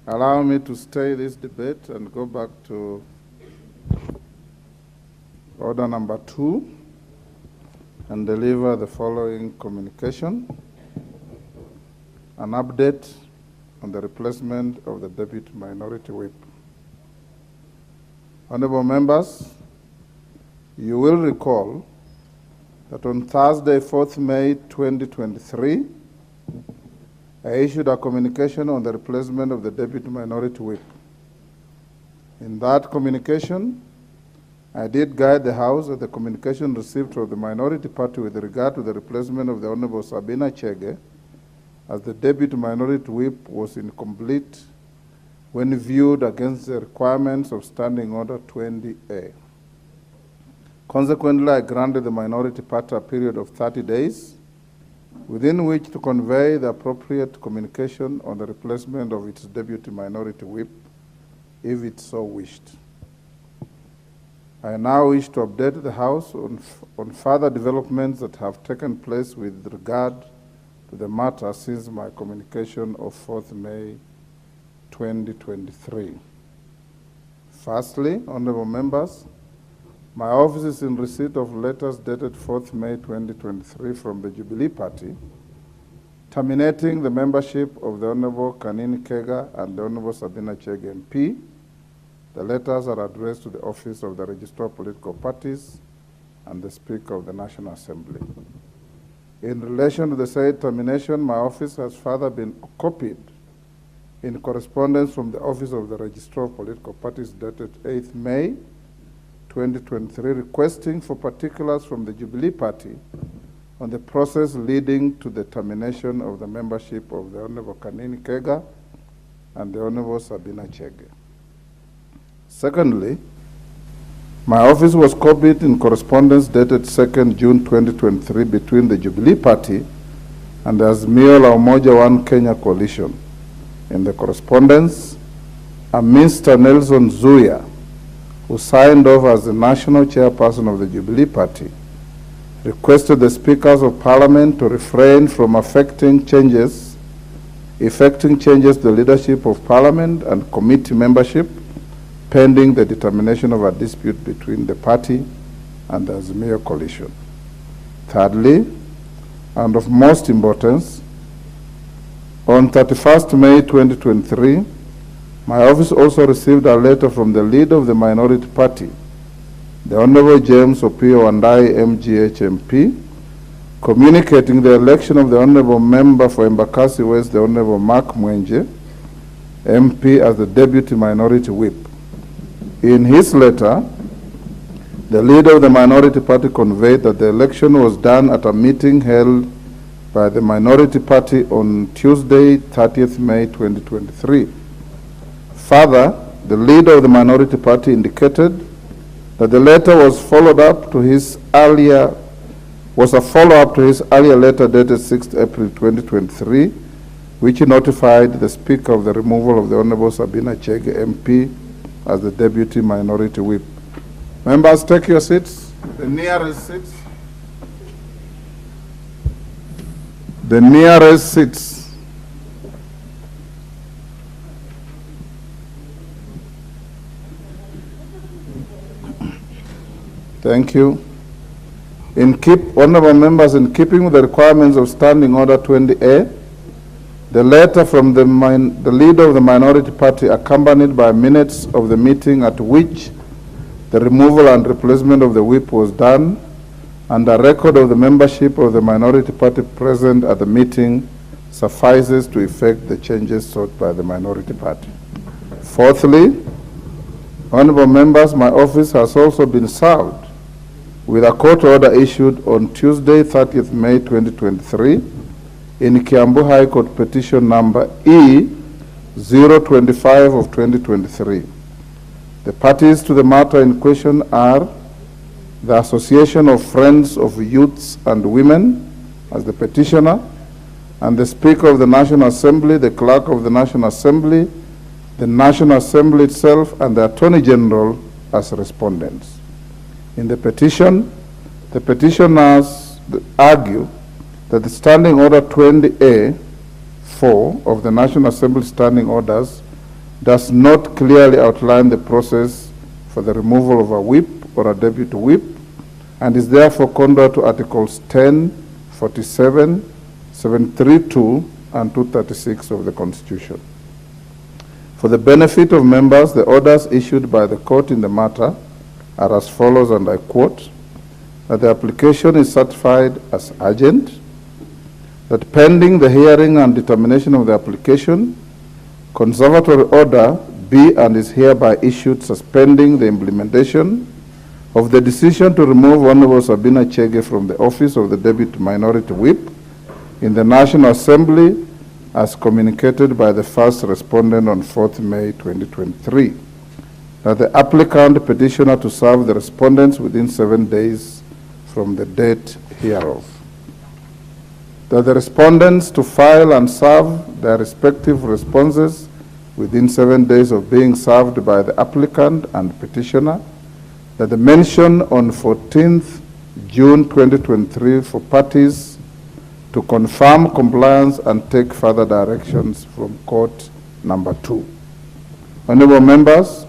Allow me to stay this debate and go back to order number 2 and deliver the following communication: an update on the replacement of the Deputy Minority Whip. Honorable members, you will recall that on Thursday, 4th May 2023, I issued a communication on the replacement of the Deputy Minority Whip. In that communication, I did guide the House that the communication received from the Minority Party with regard to the replacement of the Honorable Sabina Chege as the Deputy Minority Whip was incomplete when viewed against the requirements of Standing Order 20A. Consequently, I granted the Minority Party a period of 30 days within which to convey the appropriate communication on the replacement of its Deputy Minority Whip, if it so wished. I now wish to update the House on further developments that have taken place with regard to the matter since my communication of 4th May 2023. Firstly, honorable members, my office is in receipt of letters dated 4th May 2023 from the Jubilee Party terminating the membership of the Honorable Kanini Kega and the Honorable Sabina Chege MP. The letters are addressed to the Office of the Registrar of Political Parties and the Speaker of the National Assembly. In relation to the said termination, my office has further been copied in correspondence from the Office of the Registrar of Political Parties dated 8th May 2023, requesting for particulars from the Jubilee Party on the process leading to the termination of the membership of the Honorable Kanini Kega and the Honorable Sabina Chege. Secondly, my office was copied in correspondence dated 2nd June 2023 between the Jubilee Party and the Azimio La Umoja One Kenya coalition. In the correspondence, a Mr. Nelson Zuya, who signed off as the national chairperson of the Jubilee Party, requested the Speakers of Parliament to refrain from effecting changes to the leadership of Parliament and committee membership pending the determination of a dispute between the party and the Azimio coalition. Thirdly, and of most importance, on 31st May 2023, my office also received a letter from the leader of the Minority Party, the Honorable James Opio Wandai MGH MP, communicating the election of the Honorable Member for Embakasi West, the Honorable Makwiny MP, as the Deputy Minority Whip. In his letter, the leader of the Minority Party conveyed that the election was done at a meeting held by the Minority Party on Tuesday, 30th May 2023. Further, the leader of the Minority Party indicated that the letter was a follow-up to his earlier letter dated 6th April 2023, which notified the Speaker of the removal of the Honorable Sabina Chege MP as the Deputy Minority Whip. Members, take your seats. The nearest seats. The nearest seats. Thank you. Honorable members, in keeping with the requirements of Standing Order 20A, the letter from the leader of the Minority Party, accompanied by minutes of the meeting at which the removal and replacement of the whip was done, and a record of the membership of the Minority Party present at the meeting, suffices to effect the changes sought by the Minority Party. Fourthly, honorable members, my office has also been served with a court order issued on Tuesday, 30th May 2023, in Kiambu High Court petition number E025 of 2023. The parties to the matter in question are the Association of Friends of Youths and Women as the petitioner, and the Speaker of the National Assembly, the Clerk of the National Assembly, the National Assembly itself, and the Attorney General as respondents. In the petition, the petitioners argue that the Standing Order 20A 4 of the National Assembly Standing Orders does not clearly outline the process for the removal of a whip or a deputy whip, and is therefore contrary to Articles 10, 47, 732, and 236 of the Constitution. For the benefit of members, the orders issued by the court in the matter are as follows, and I quote, that the application is certified as urgent, that pending the hearing and determination of the application, conservatory order be and is hereby issued suspending the implementation of the decision to remove Honorable Sabina Chege from the office of the Deputy Minority Whip in the National Assembly as communicated by the first respondent on 4th May 2023. That the applicant petitioner to serve the respondents within 7 days from the date hereof. That the respondents to file and serve their respective responses within 7 days of being served by the applicant and petitioner. That the mention on 14th June 2023 for parties to confirm compliance and take further directions from court number 2. Honorable members,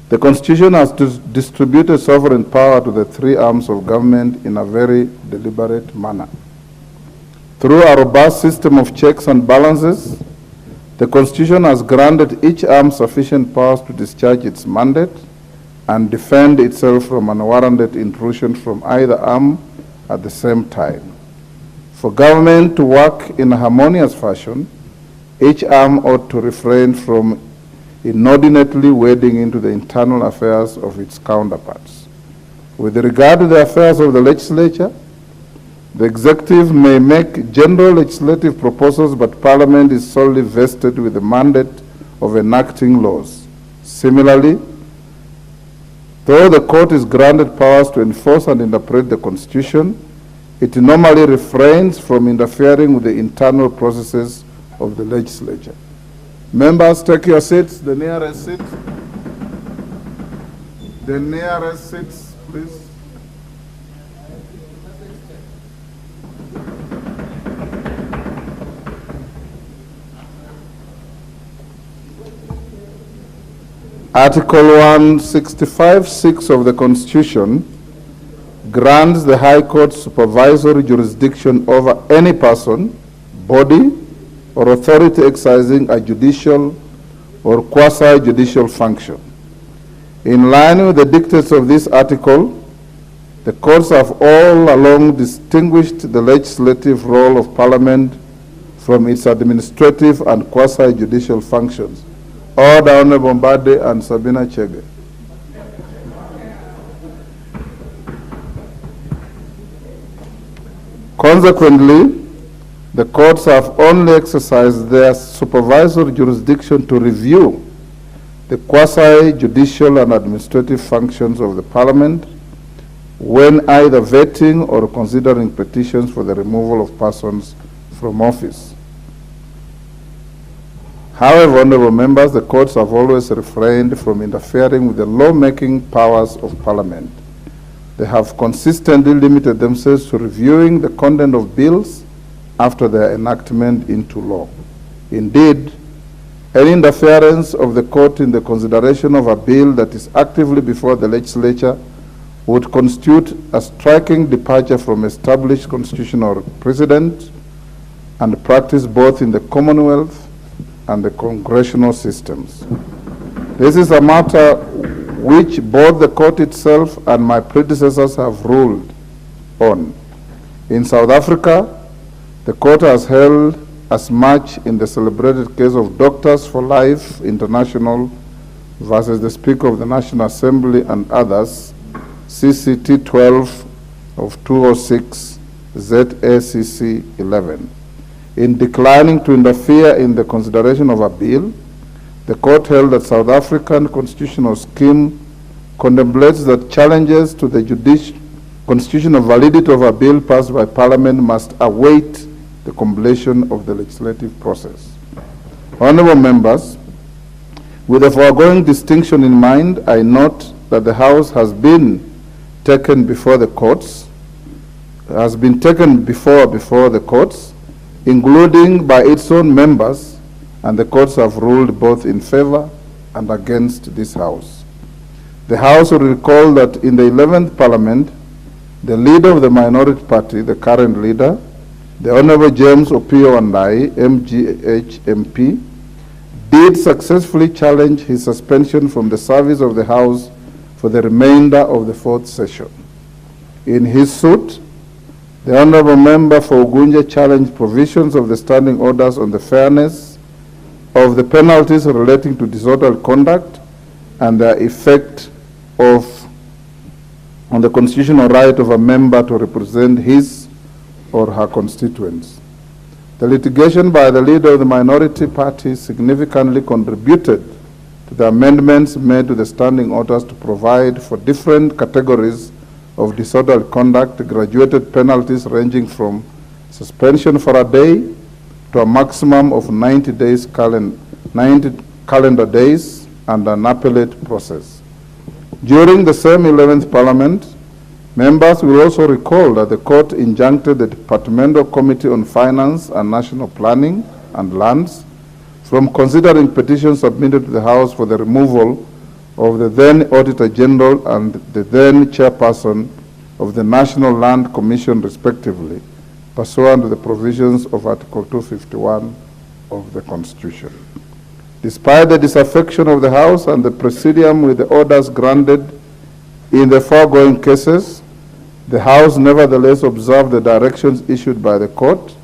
the Constitution has distributed sovereign power to the three arms of government in a very deliberate manner. Through a robust system of checks and balances, the Constitution has granted each arm sufficient powers to discharge its mandate and defend itself from unwarranted intrusion from either arm at the same time. For government to work in a harmonious fashion, each arm ought to refrain from inordinately wading into the internal affairs of its counterparts. With regard to the affairs of the legislature, the executive may make general legislative proposals, but Parliament is solely vested with the mandate of enacting laws. Similarly, though the court is granted powers to enforce and interpret the Constitution, it normally refrains from interfering with the internal processes of the legislature. Members, take your seats. The nearest seat. The nearest seats, please. Article 165(6) of the Constitution grants the High Court supervisory jurisdiction over any person, body, or authority exercising a judicial or quasi-judicial function. In line with the dictates of this article, the courts have all along distinguished the legislative role of Parliament from its administrative and quasi-judicial functions. Order, Honorable Mbade and Sabina Chege. Consequently, the courts have only exercised their supervisory jurisdiction to review the quasi-judicial and administrative functions of the Parliament when either vetting or considering petitions for the removal of persons from office. However, honorable members, the courts have always refrained from interfering with the law-making powers of Parliament. They have consistently limited themselves to reviewing the content of bills after their enactment into law. Indeed, any interference of the court in the consideration of a bill that is actively before the legislature would constitute a striking departure from established constitutional precedent and practice both in the Commonwealth and the congressional systems. This is a matter which both the court itself and my predecessors have ruled on. In South Africa, the court has held as much in the celebrated case of Doctors for Life International versus the Speaker of the National Assembly and others, CCT 12 of 206, ZACC 11. In declining to interfere in the consideration of a bill, the court held that South African constitutional scheme contemplates that challenges to the constitutional validity of a bill passed by Parliament must await the completion of the legislative process. Honorable members, with the foregoing distinction in mind, I note that the House has been taken before the courts, including by its own members, and the courts have ruled both in favor and against this House. The House will recall that in the 11th Parliament, the leader of the minority party, the current leader, the Honorable James Opio Wandai, MGH MP, did successfully challenge his suspension from the service of the House for the remainder of the 4th session. In his suit, the Honorable Member for Ugunja challenged provisions of the standing orders on the fairness of the penalties relating to disorderly conduct and their effect on the constitutional right of a member to represent his or her constituents. The litigation by the leader of the minority party significantly contributed to the amendments made to the standing orders to provide for different categories of disorderly conduct, graduated penalties ranging from suspension for a day to a maximum of 90 calendar days and an appellate process. During the same 11th Parliament, members will also recall that the court injuncted the Departmental Committee on Finance and National Planning and Lands from considering petitions submitted to the House for the removal of the then Auditor General and the then Chairperson of the National Land Commission, respectively, pursuant to the provisions of Article 251 of the Constitution. Despite the disaffection of the House and the Presidium with the orders granted in the foregoing cases, the House nevertheless observed the directions issued by the court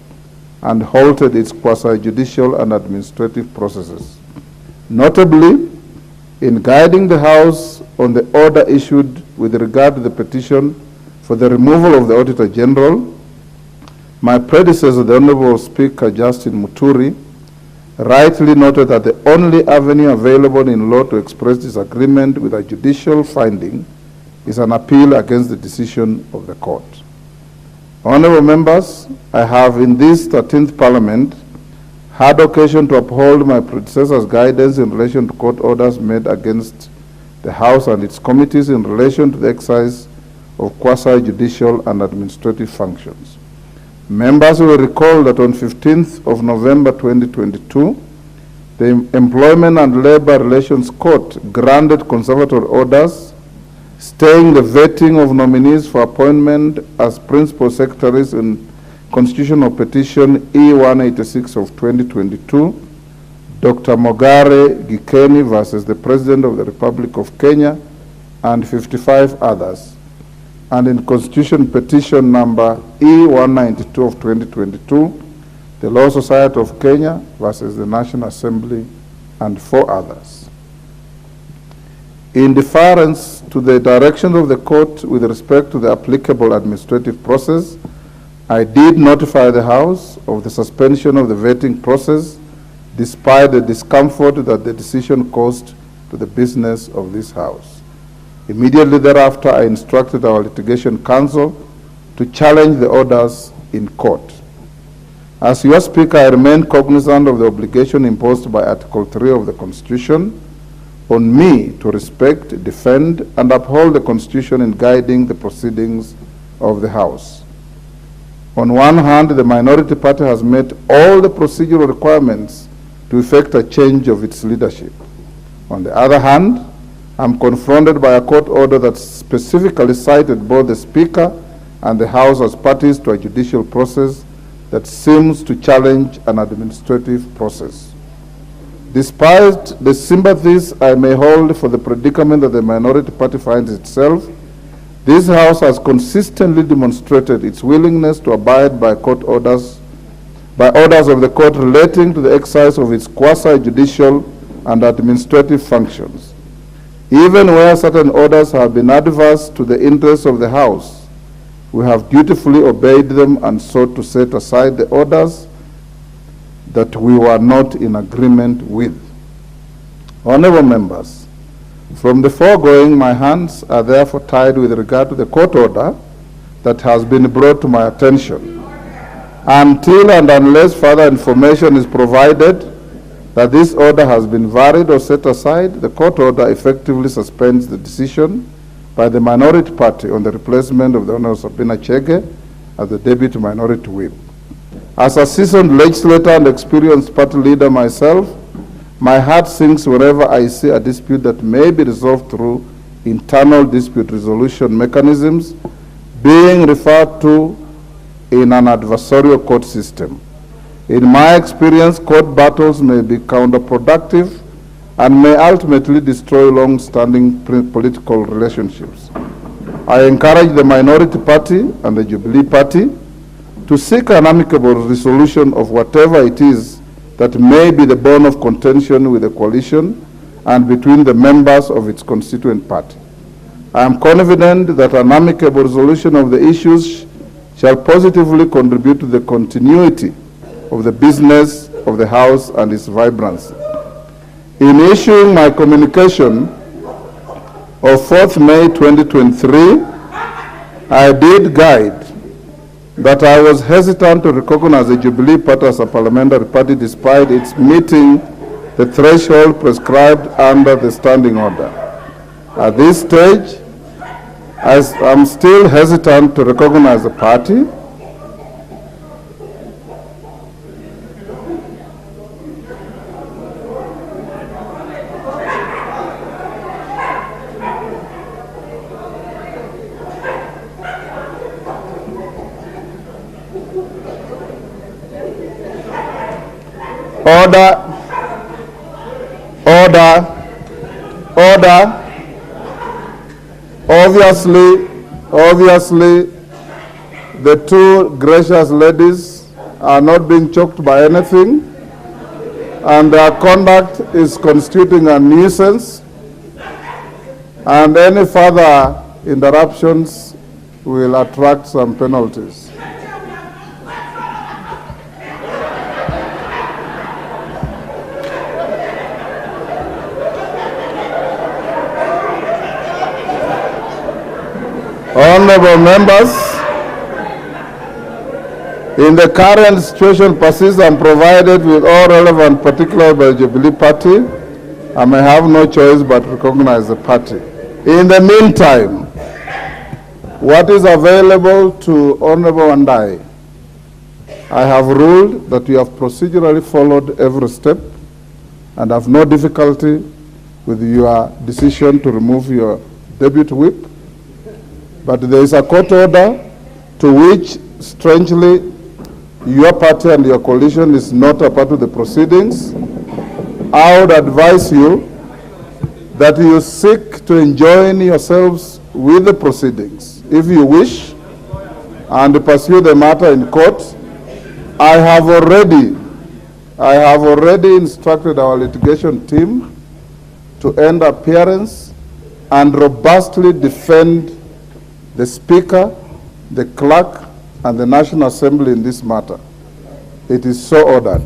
and halted its quasi-judicial and administrative processes. Notably, in guiding the House on the order issued with regard to the petition for the removal of the Auditor General, my predecessor, the Honorable Speaker Justin Muturi, rightly noted that the only avenue available in law to express disagreement with a judicial finding is an appeal against the decision of the court. Honorable members, I have in this 13th Parliament had occasion to uphold my predecessor's guidance in relation to court orders made against the House and its committees in relation to the exercise of quasi-judicial and administrative functions. Members will recall that on 15th of November 2022, the Employment and Labor Relations Court granted conservatory orders staying the vetting of nominees for appointment as principal secretaries in Constitutional Petition E186 of 2022, Dr. Mogare Gikeni versus the President of the Republic of Kenya, and 55 others, and in Constitution Petition number E192 of 2022, the Law Society of Kenya versus the National Assembly, and 4 others. In deference to the directions of the court with respect to the applicable administrative process, I did notify the House of the suspension of the vetting process despite the discomfort that the decision caused to the business of this House. Immediately thereafter, I instructed our litigation counsel to challenge the orders in court. As your Speaker, I remain cognizant of the obligation imposed by Article 3 of the Constitution on me to respect, defend, and uphold the Constitution in guiding the proceedings of the House. On one hand, the minority party has met all the procedural requirements to effect a change of its leadership. On the other hand, I'm confronted by a court order that specifically cited both the Speaker and the House as parties to a judicial process that seems to challenge an administrative process. Despite the sympathies I may hold for the predicament that the minority party finds itself, this House has consistently demonstrated its willingness to abide by orders of the court relating to the exercise of its quasi-judicial and administrative functions. Even where certain orders have been adverse to the interests of the House, we have dutifully obeyed them and sought to set aside the orders that we were not in agreement with. Honorable members, from the foregoing, my hands are therefore tied with regard to the court order that has been brought to my attention. Until and unless further information is provided that this order has been varied or set aside, the court order effectively suspends the decision by the minority party on the replacement of the Honorable Sabina Chege as the Deputy Minority Whip. As a seasoned legislator and experienced party leader myself, my heart sinks whenever I see a dispute that may be resolved through internal dispute resolution mechanisms being referred to in an adversarial court system. In my experience, court battles may be counterproductive and may ultimately destroy long-standing political relationships. I encourage the minority party and the Jubilee Party to seek an amicable resolution of whatever it is that may be the bone of contention with the coalition and between the members of its constituent party. I am confident that an amicable resolution of the issues shall positively contribute to the continuity of the business of the House and its vibrancy. In issuing my communication of 4th May 2023, I did guide that I was hesitant to recognize the Jubilee Party as a parliamentary party despite its meeting the threshold prescribed under the standing order. At this stage, I am still hesitant to recognize the party. Order. Obviously, the two gracious ladies are not being choked by anything, and their conduct is constituting a nuisance, and any further interruptions will attract some penalties. Honorable members, in the current situation persists and provided with all relevant particulars by the Jubilee Party, I may have no choice but to recognize the party. In the meantime, what is available to Honorable and I have ruled that we have procedurally followed every step and have no difficulty with your decision to remove your deputy whip. But there is a court order to which, strangely, your party and your coalition is not a part of the proceedings. I would advise you that you seek to enjoin yourselves with the proceedings, if you wish, and pursue the matter in court. I have already instructed our litigation team to end appearance and robustly defend the Speaker, the Clerk, and the National Assembly in this matter. It is so ordered.